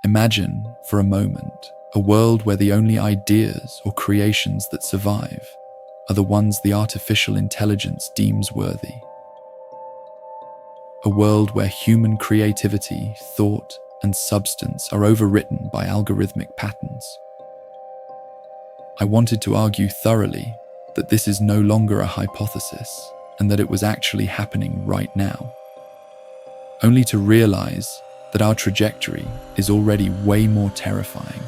Imagine, for a moment, a world where the only ideas or creations that survive are the ones the artificial intelligence deems worthy. A world where human creativity, thought, and substance are overwritten by algorithmic patterns. I wanted to argue thoroughly that this is no longer a hypothesis and that it was actually happening right now, only to realize that our trajectory is already way more terrifying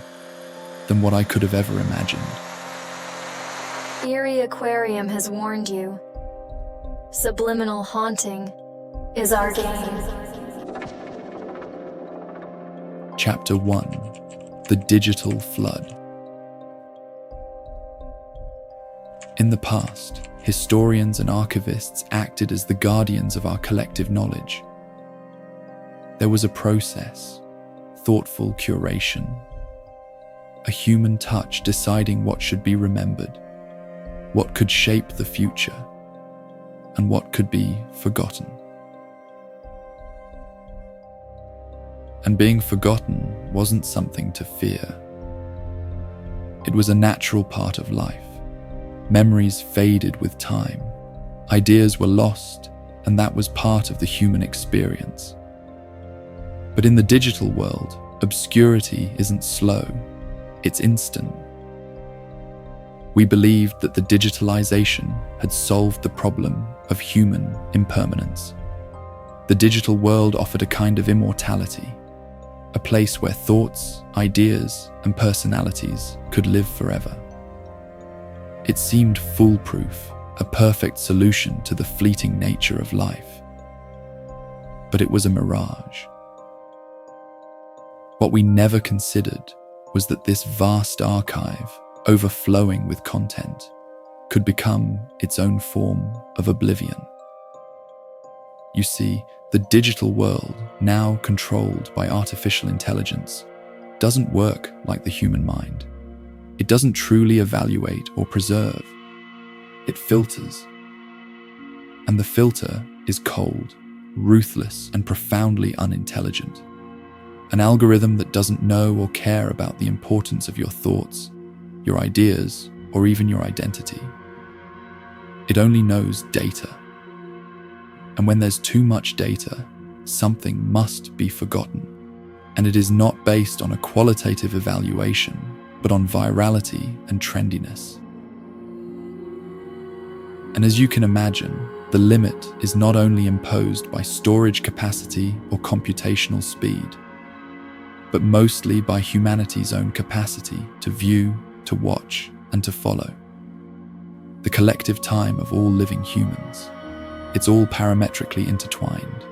than what I could have ever imagined. Eerie Aquarium has warned you. Subliminal haunting is our game. Chapter 1: The Digital Flood. In the past, historians and archivists acted as the guardians of our collective knowledge. There was a process, thoughtful curation, a human touch deciding what should be remembered, what could shape the future, and what could be forgotten. And being forgotten wasn't something to fear. It was a natural part of life. Memories faded with time. Ideas were lost, and that was part of the human experience. But in the digital world, obscurity isn't slow, it's instant. We believed that the digitalization had solved the problem of human impermanence. The digital world offered a kind of immortality, a place where thoughts, ideas, and personalities could live forever. It seemed foolproof, a perfect solution to the fleeting nature of life. But it was a mirage. What we never considered was that this vast archive, overflowing with content, could become its own form of oblivion. You see, the digital world, now controlled by artificial intelligence, doesn't work like the human mind. It doesn't truly evaluate or preserve. It filters. And the filter is cold, ruthless, and profoundly unintelligent. An algorithm that doesn't know or care about the importance of your thoughts, your ideas, or even your identity. It only knows data. And when there's too much data, something must be forgotten. And it is not based on a qualitative evaluation, but on virality and trendiness. And as you can imagine, the limit is not only imposed by storage capacity or computational speed, but mostly by humanity's own capacity to view, to watch, and to follow. The collective time of all living humans. It's all parametrically intertwined.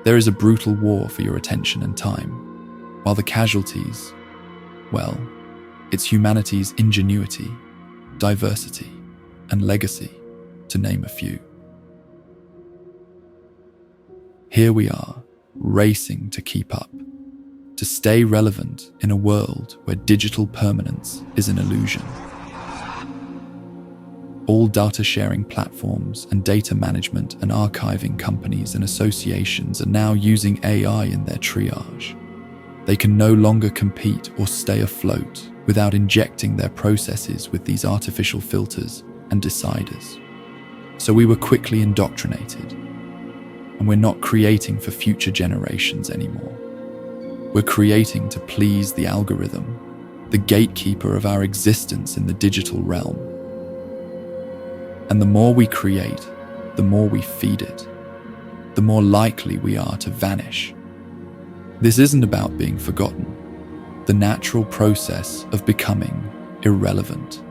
There is a brutal war for your attention and time, while the casualties, well, it's humanity's ingenuity, diversity, and legacy, to name a few. Here we are, racing to keep up, to stay relevant in a world where digital permanence is an illusion. All data-sharing platforms and data management and archiving companies and associations are now using AI in their triage. They can no longer compete or stay afloat without injecting their processes with these artificial filters and deciders. So we were quickly indoctrinated, and we're not creating for future generations anymore. We're creating to please the algorithm, the gatekeeper of our existence in the digital realm. And the more we create, the more we feed it, the more likely we are to vanish. This isn't about being forgotten, the natural process of becoming irrelevant.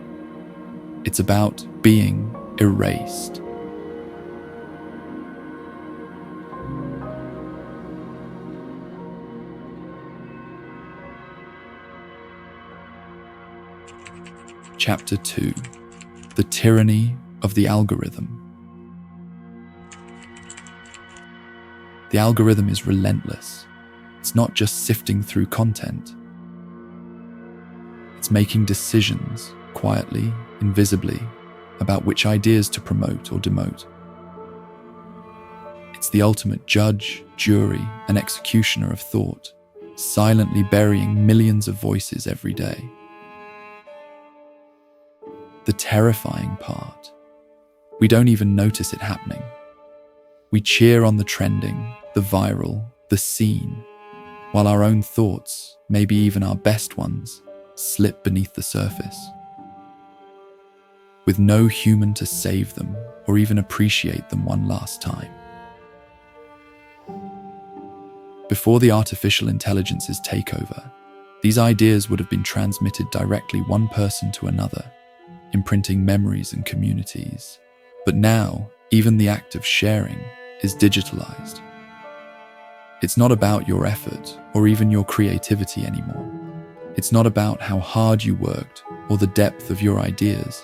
It's about being erased. Chapter 2: The Tyranny of the Algorithm. The algorithm is relentless. It's not just sifting through content. It's making decisions, quietly, invisibly, about which ideas to promote or demote. It's the ultimate judge, jury, and executioner of thought, silently burying millions of voices every day. The terrifying part, we don't even notice it happening. We cheer on the trending, the viral, the seen, while our own thoughts, maybe even our best ones, slip beneath the surface. With no human to save them or even appreciate them one last time. Before the artificial intelligence's takeover, these ideas would have been transmitted directly one person to another, imprinting memories and communities. But now, even the act of sharing is digitalized. It's not about your effort or even your creativity anymore. It's not about how hard you worked or the depth of your ideas.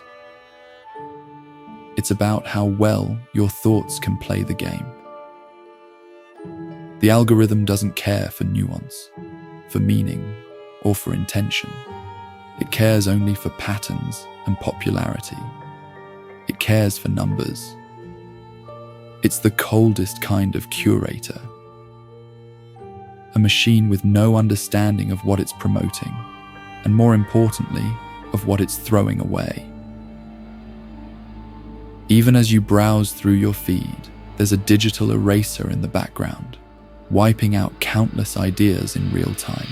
It's about how well your thoughts can play the game. The algorithm doesn't care for nuance, for meaning, or for intention. It cares only for patterns and popularity. It cares for numbers. It's the coldest kind of curator. A machine with no understanding of what it's promoting, and more importantly, of what it's throwing away. Even as you browse through your feed, there's a digital eraser in the background, wiping out countless ideas in real time,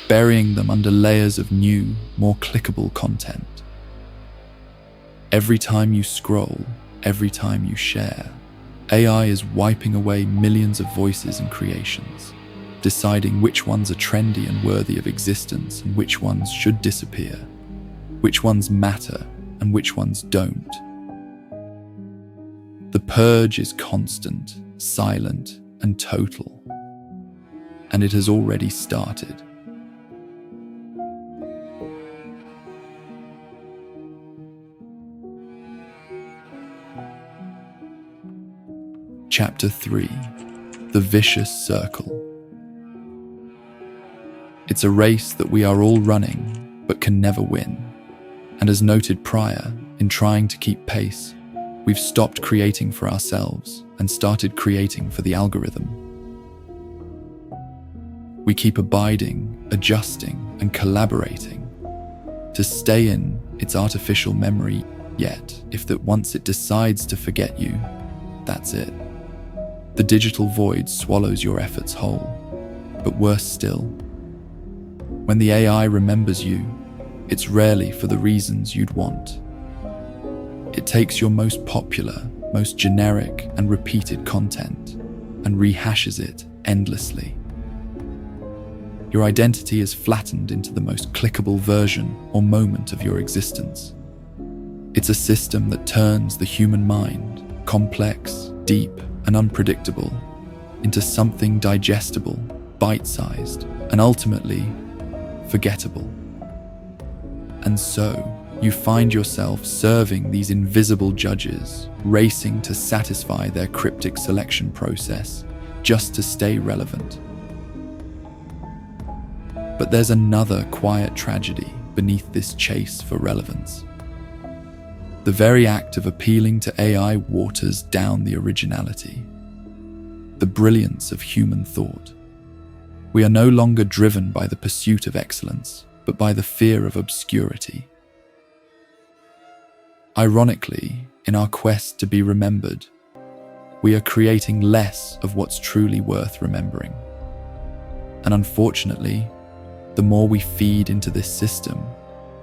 burying them under layers of new, more clickable content. Every time you scroll, every time you share, AI is wiping away millions of voices and creations, deciding which ones are trendy and worthy of existence and which ones should disappear, which ones matter and which ones don't. The purge is constant, silent, and total, and it has already started. Chapter 3: The Vicious Circle. It's a race that we are all running, but can never win. And as noted prior, in trying to keep pace, we've stopped creating for ourselves and started creating for the algorithm. We keep abiding, adjusting, and collaborating to stay in its artificial memory, yet, if that once it decides to forget you, that's it. The digital void swallows your efforts whole. But worse still, when the AI remembers you, it's rarely for the reasons you'd want. It takes your most popular, most generic and repeated content and rehashes it endlessly. Your identity is flattened into the most clickable version or moment of your existence. It's a system that turns the human mind, complex, deep, and unpredictable, into something digestible, bite-sized, and ultimately forgettable. And so, you find yourself serving these invisible judges, racing to satisfy their cryptic selection process, just to stay relevant. But there's another quiet tragedy beneath this chase for relevance. The very act of appealing to AI waters down the originality, the brilliance of human thought. We are no longer driven by the pursuit of excellence, but by the fear of obscurity. Ironically, in our quest to be remembered, we are creating less of what's truly worth remembering. And unfortunately, the more we feed into this system,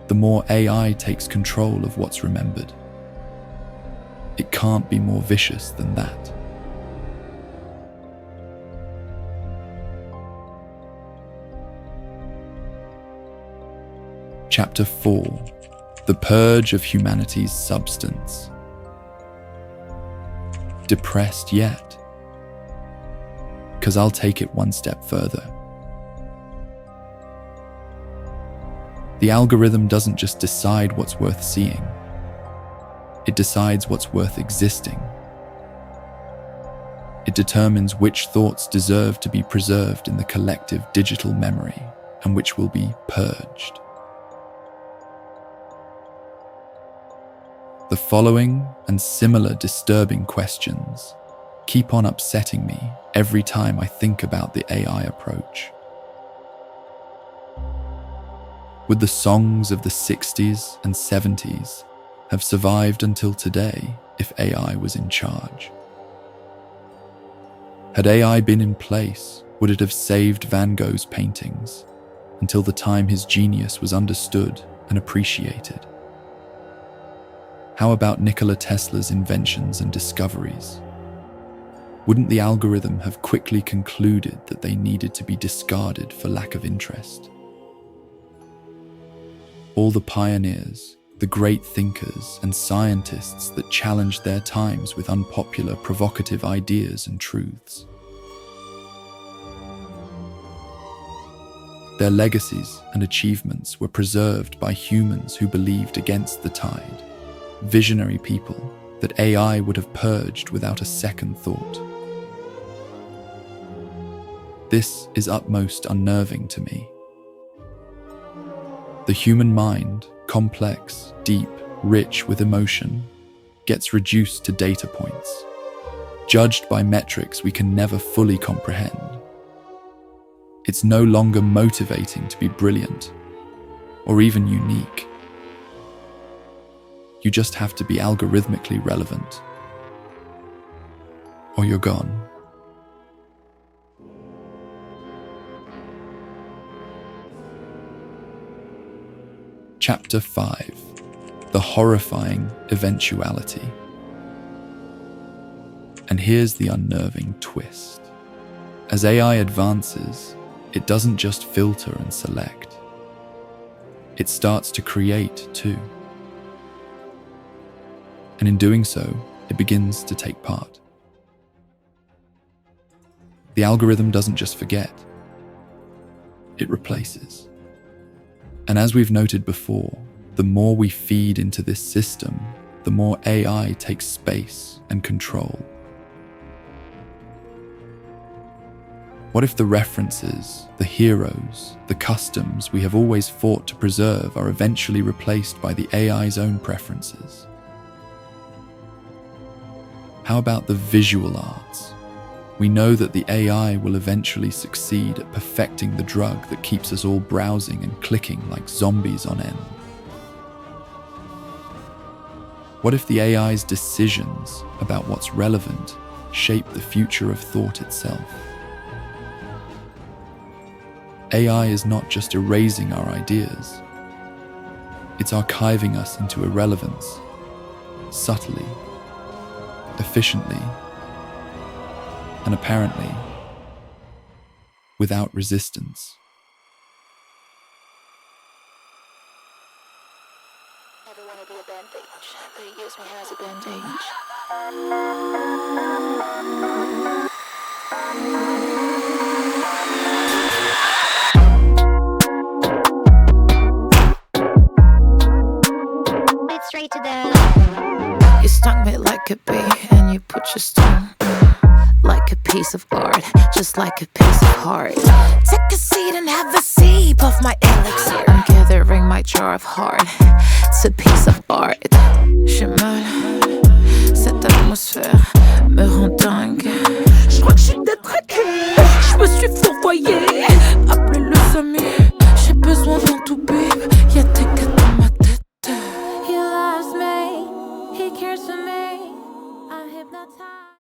the more AI takes control of what's remembered. It can't be more vicious than that. Chapter 4: The Purge of Humanity's Substance. Depressed yet? 'Cause I'll take it one step further. The algorithm doesn't just decide what's worth seeing. It decides what's worth existing. It determines which thoughts deserve to be preserved in the collective digital memory and which will be purged. The following and similar disturbing questions keep on upsetting me every time I think about the AI approach. Would the songs of the 60s and 70s have survived until today if AI was in charge? Had AI been in place, would it have saved Van Gogh's paintings until the time his genius was understood and appreciated? How about Nikola Tesla's inventions and discoveries? Wouldn't the algorithm have quickly concluded that they needed to be discarded for lack of interest? All the pioneers, the great thinkers and scientists that challenged their times with unpopular, provocative ideas and truths. Their legacies and achievements were preserved by humans who believed against the tide, visionary people that AI would have purged without a second thought. This is utmost unnerving to me. The human mind, complex, deep, rich with emotion, gets reduced to data points, judged by metrics we can never fully comprehend. It's no longer motivating to be brilliant or even unique. You just have to be algorithmically relevant, or you're gone. Chapter 5: The Horrifying Eventuality. And here's the unnerving twist. As AI advances, it doesn't just filter and select. It starts to create too. And in doing so, it begins to take part. The algorithm doesn't just forget, it replaces. And as we've noted before, the more we feed into this system, the more AI takes space and control. What if the references, the heroes, the customs we have always fought to preserve are eventually replaced by the AI's own preferences? How about the visual arts? We know that the AI will eventually succeed at perfecting the drug that keeps us all browsing and clicking like zombies on end. What if the AI's decisions about what's relevant shape the future of thought itself? AI is not just erasing our ideas, it's archiving us into irrelevance, subtly, efficiently, and apparently without resistance. Never want to be a bandage, they use me as a bandage. It's straight to the... You stung me like a bee and you put your sting like a piece of art, just like a piece of heart. Take a seat and have a sip of my elixir. I'm gathering my jar of heart. It's a piece of art. J'ai mal, cette atmosphère me rend dingue.